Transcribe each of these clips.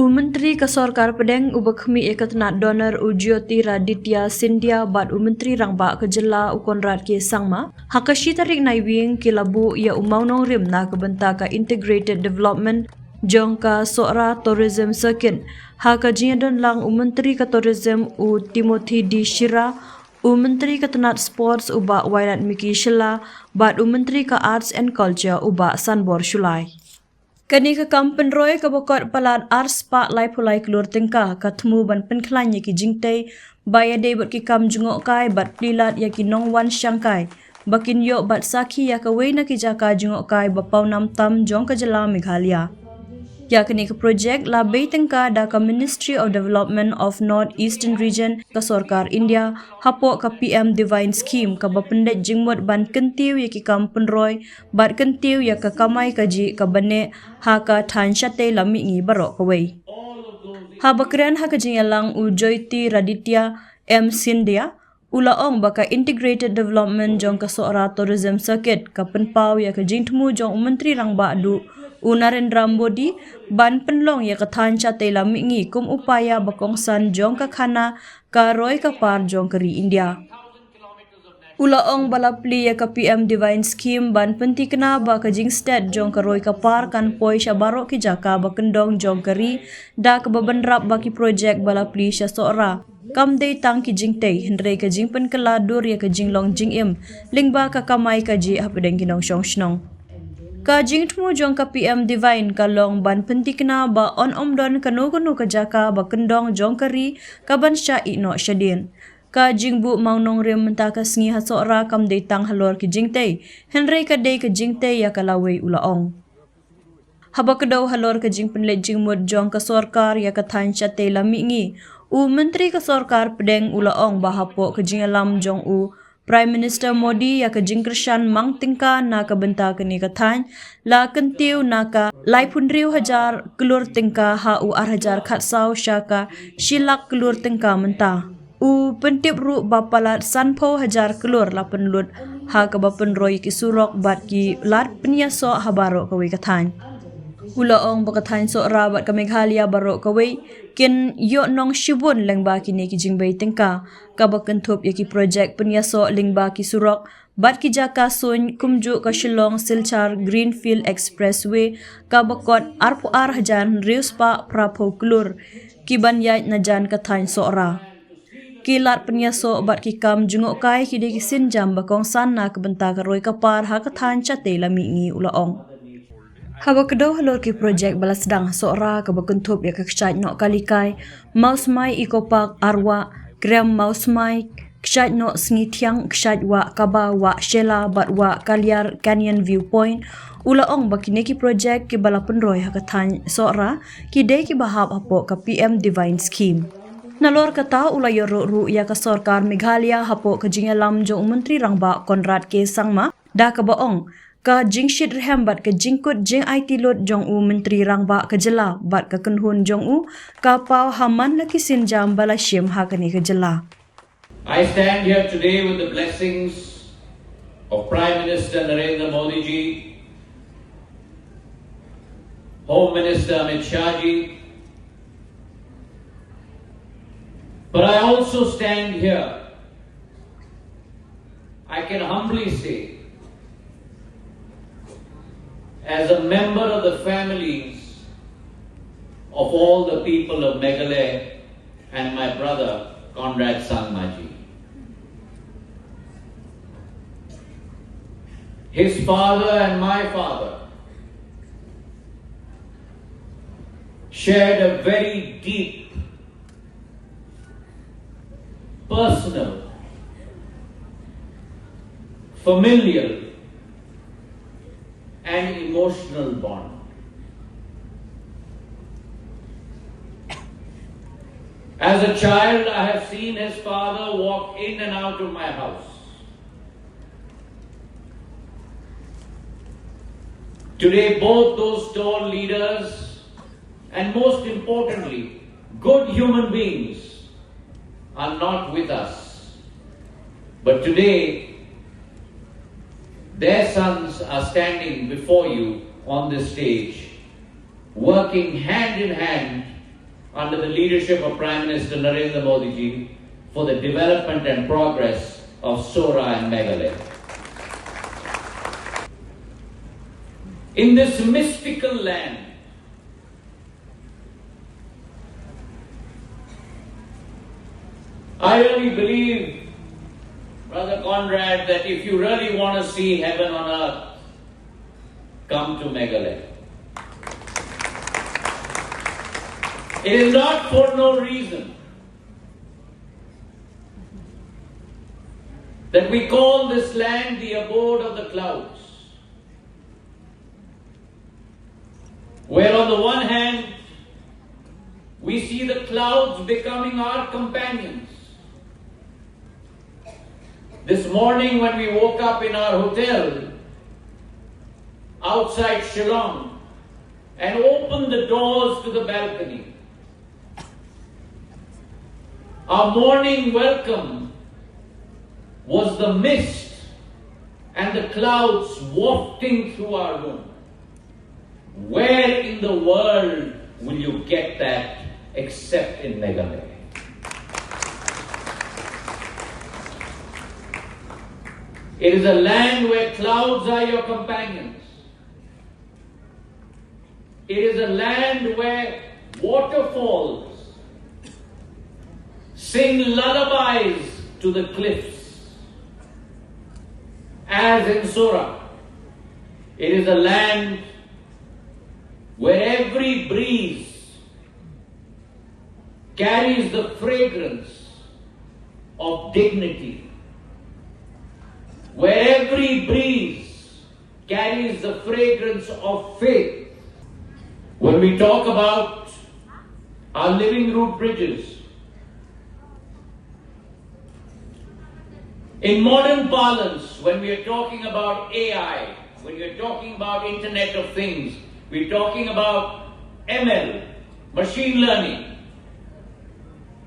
Menteri Kesorkar Pedeng ubakhmi ekatnat donor Ujyoti Raditya Scindia bat Menteri Rangba Kejela Conrad ke sangma hakashi tarik naiwing kilabu ya mawnongrim na kebentaka Integrated Development jongka Sohra Tourism Circuit hakajian lang Menteri ke Tourism Timothy D Shira Menteri Ketenat Sports uba Wailat Miki Shela bat Menteri ke Arts and Culture uba Sanbor Shulai. Kani ke kampen roy ke bokot palat ars pak lai pulai klur tingkah katemu ban penklan ki jingtai baya de bot ki kam jungok kai bat plilat ya ki nongwan syangkai bakin yo bat saki ya ke weina ki jaka jungok kai bapau nam tam jong ke jela Meghalaya. Ya kini ke projek la bei tingkah da ke Ministry of Development of North Eastern Region ke Sorkar India hapok ke PM Divine Scheme ke bapendet jingmut ban kentiu ya ki kampen roy bat kentiu ya ke kamai kaji ke bane ha ke tan syate lami ngi barok kawai. Ha bakrian ha ke jingalang Ujyoti Raditya M Scindia ulaong baka Integrated Development jong ke Sohra Tourism Circuit ke penpau ya ke jingtemu jong Menteri Rangba adu Narendra Modi ban penlong ya ketan chate lami ngi kum upaya bakongsan jong ka khana ka roy ka par jong keri India. Ulaong balapli ya ka PM Divine Scheme ban penti kena ba ka jing state jong ka roy ka par kan poi syabaro ki jaka bakendong jong keri da ka babenrap baki projek balapli sya Sohra. Kam day tang ki jing tay hendrei ka jing pen keladur ya ka jing long jing im lingba ka kamai ka ji hapedeng kinong syong shnong. Ka jing tmu jong ka PM Divine ka long ban penti kena ba on omdon kanu ka jaka ba kendong jong kari ka ban sya ino syadin. Ka jing bu mawnongrim menta ka sngi ha Sohra kam day tang halor ki jing tay hendrei ka day ka jing tay ya ka lawai ulaong. Haba kedaw halor ka jing penlet jing mud jong ka sorkar ya ka tan syate lami ngi Menteri Kesorkar Pedeng ulaong bahapo ke jing alam jong Prime Minister Modi ya ke jing kershan mang tingka na ke benta ke ni kathan la kentiu na ka lai punriu hajar kelur tingka ha ar hajar khatsau syaka shilak kelur tingka menta pentip ru bapalat sanpo hajar kelur la penlut ha ke bapen roy ki surok bat ki lat penyaso habaro kawi kathan ulaong bakathan Sohra bat ke Meghalaya barok kawi kin yo nong shibun lengba kini ki jingbei tingka ka bakentup ya ki projek penyaso lengba ki surok bat ki jaka sun kumju ka Shillong Silchar Greenfield Expressway ka bakot arpu ar hajan riuspa prapo klur ki banyai najan kathan Sohra kilat penyaso bat ki kam jungok kai ki de ki sinjam bakong sana ke benta ka roy kapar ha kathan chate lami ngi ulaong. Haba kedaw halor ki projek balas sedang Sohra ke bakentup ya keksyat nok kalikai maus mai eco park arwa gram maus mai ksyat nok sngi tiang ksyat wa kaba wa shela bat wa kaliar canyon viewpoint ulaong bakine ki projek ki bala penroy hakathan Sohra ki de ki bahap apo ka PM Divine Scheme. Nalor kata ulayo ru ya ka Sorkar Meghalaya hapo ka jingalam jong Menteri Rangba Conrad ke sangma da ka baong ka jingshit rehem bat ka jingkut jing IT lot jong Menteri Rangba Kejela bat ka kenhun jong ka pau haman laki sinjam bala syim ha kani Kejela. I stand here today with the blessings of Prime Minister Narendra Modi ji, Home Minister Amit Shah ji, but I also stand here, I can humbly say, as a member of the families of all the people of Meghalaya and my brother Conrad Sangmaji. His father and my father shared a very deep, personal, familial and emotional bond. As a child, I have seen his father walk in and out of my house. Today, both those tall leaders and most importantly, good human beings are not with us. But today, their sons are standing before you on this stage, working hand in hand under the leadership of Prime Minister Narendra Modi ji for the development and progress of Sohra and Meghalaya. In this mystical land, I really believe, Brother Conrad, that if you really want to see heaven on earth, come to Meghalaya. It is not for no reason that we call this land the abode of the clouds, where on the one hand we see the clouds becoming our companions. This morning when we woke up in our hotel outside Shillong and opened the doors to the balcony, our morning welcome was the mist and the clouds wafting through our room. Where in the world will you get that except in Meghalaya? It is a land where clouds are your companions. It is a land where waterfalls sing lullabies to the cliffs. As in Sohra, it is a land where every breeze carries the fragrance of dignity, where every breeze carries the fragrance of faith. When we talk about our living root bridges, in modern parlance, when we are talking about AI, when we are talking about Internet of Things, we're talking about ML, machine learning.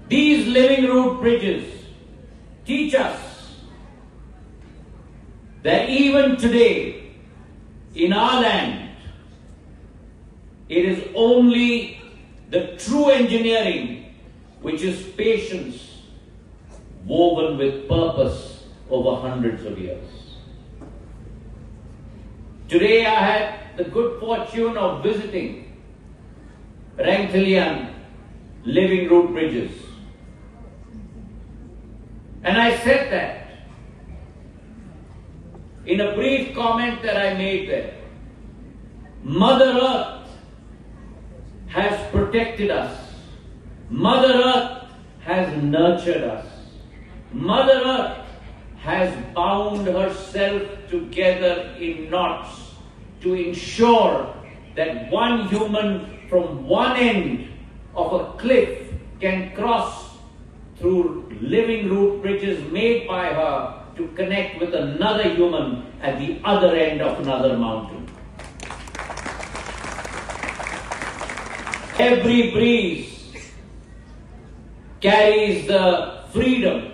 These living root bridges teach us that even today, in our land, it is only the true engineering which is patience woven with purpose over hundreds of years. Today I had the good fortune of visiting Rangthalian living root bridges. And I said that in a brief comment that I made there. Mother Earth has protected us. Mother Earth has nurtured us. Mother Earth has bound herself together in knots to ensure that one human from one end of a cliff can cross through living root bridges made by her to connect with another human at the other end of another mountain. Every breeze carries the freedom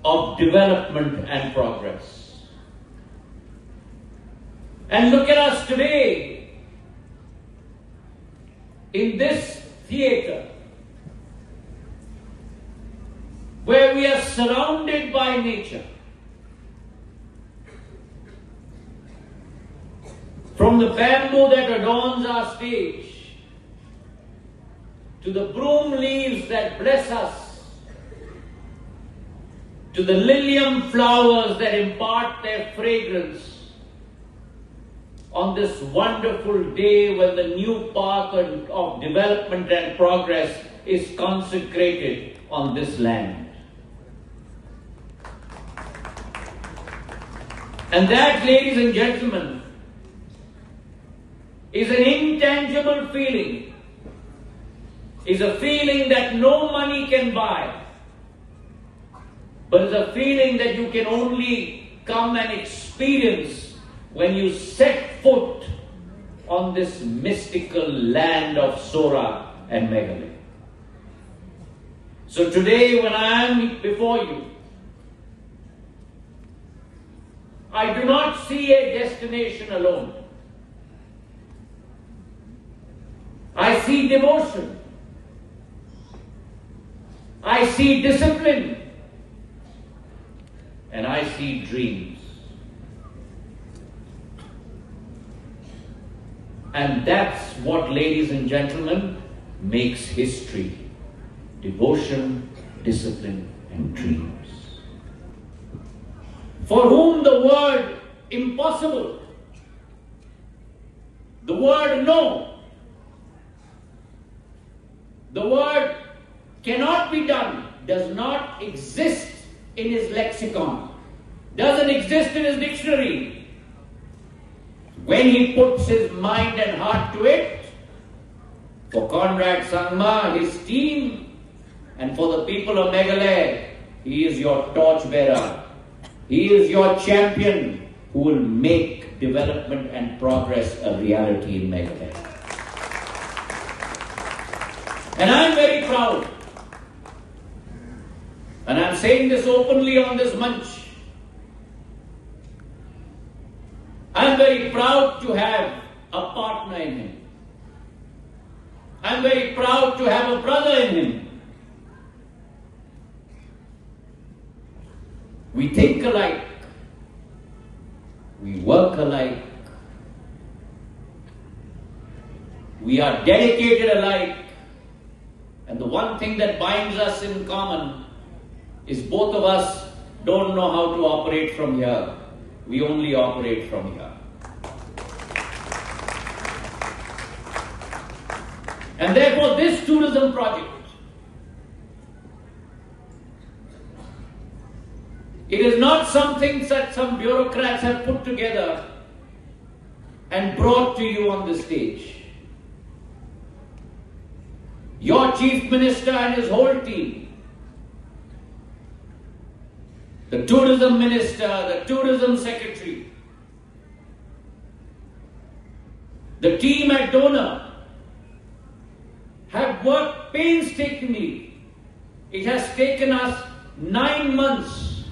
of development and progress. And look at us today in this theater, where we are surrounded by nature. From the bamboo that adorns our stage, to the broom leaves that bless us, to the lilium flowers that impart their fragrance on this wonderful day when the new path of development and progress is consecrated on this land. And that, ladies and gentlemen, is an intangible feeling, is a feeling that no money can buy, but is a feeling that you can only come and experience when you set foot on this mystical land of Sohra and Meghalaya. So today, when I am before you, I do not see a destination alone. see devotion. I see discipline. And I see dreams. And that's what, ladies and gentlemen, makes history. Devotion, discipline, and dreams. For whom the word impossible, the word no, the word cannot be done, does not exist in his lexicon, doesn't exist in his dictionary. When he puts his mind and heart to it, for Conrad Sangma, his team, and for the people of Meghalaya, he is your torchbearer. He is your champion who will make development and progress a reality in Meghalaya. And I'm very proud. And I'm saying this openly on this munch. I'm very proud to have a partner in him. I'm very proud to have a brother in him. We think alike. We work alike. We are dedicated alike. And the one thing that binds us in common is both of us don't know how to operate from here. We only operate from here. And therefore this tourism project, it is not something that some bureaucrats have put together and brought to you on the stage. Your Chief Minister and his whole team, the Tourism Minister, the Tourism Secretary, the team at Donor, have worked painstakingly. It has taken us 9 months.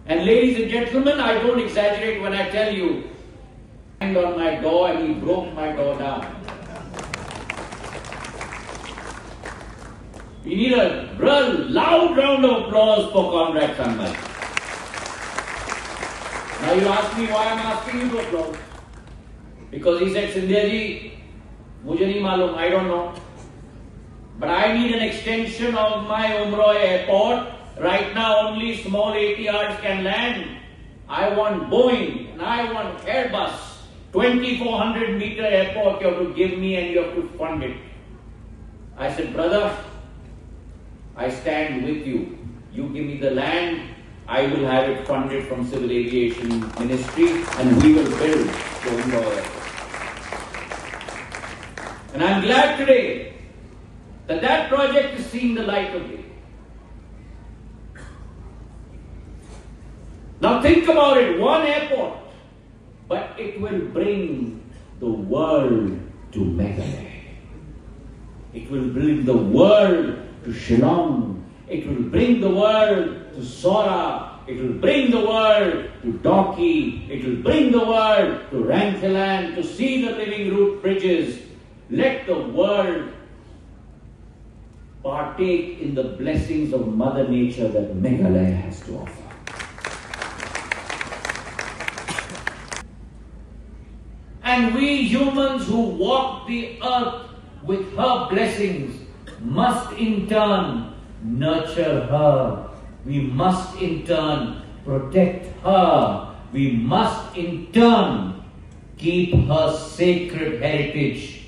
And ladies and gentlemen, I don't exaggerate when I tell you, he banged on my door and he broke my door down. We need a real loud round of applause for Conrad Conrad. Now you ask me why I'm asking you to applaud. Because he said, Scindia ji, mujhe nahi malum, I don't know. But I need an extension of my Umrah airport. Right now only small ATRs can land. I want Boeing and I want Airbus. 2,400 meter airport you have to give me and you have to fund it. I said, brother, I stand with you. You give me the land, I will have it funded from Civil Aviation Ministry and we will build the Umrah airport. And I'm glad today that that project is seeing the light of day. Now think about it, one airport, but it will bring the world to Meghalaya. It will bring the world to Shillong. It will bring the world to Sohra. It will bring the world to Doki. It will bring the world to Rangthalan to see the living root bridges. Let the world partake in the blessings of Mother Nature that Meghalaya has to offer. And we humans who walk the earth with her blessings must in turn nurture her. We must in turn protect her. We must in turn keep her sacred heritage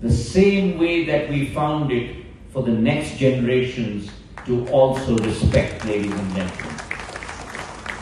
the same way that we found it for the next generations to also respect, ladies and gentlemen.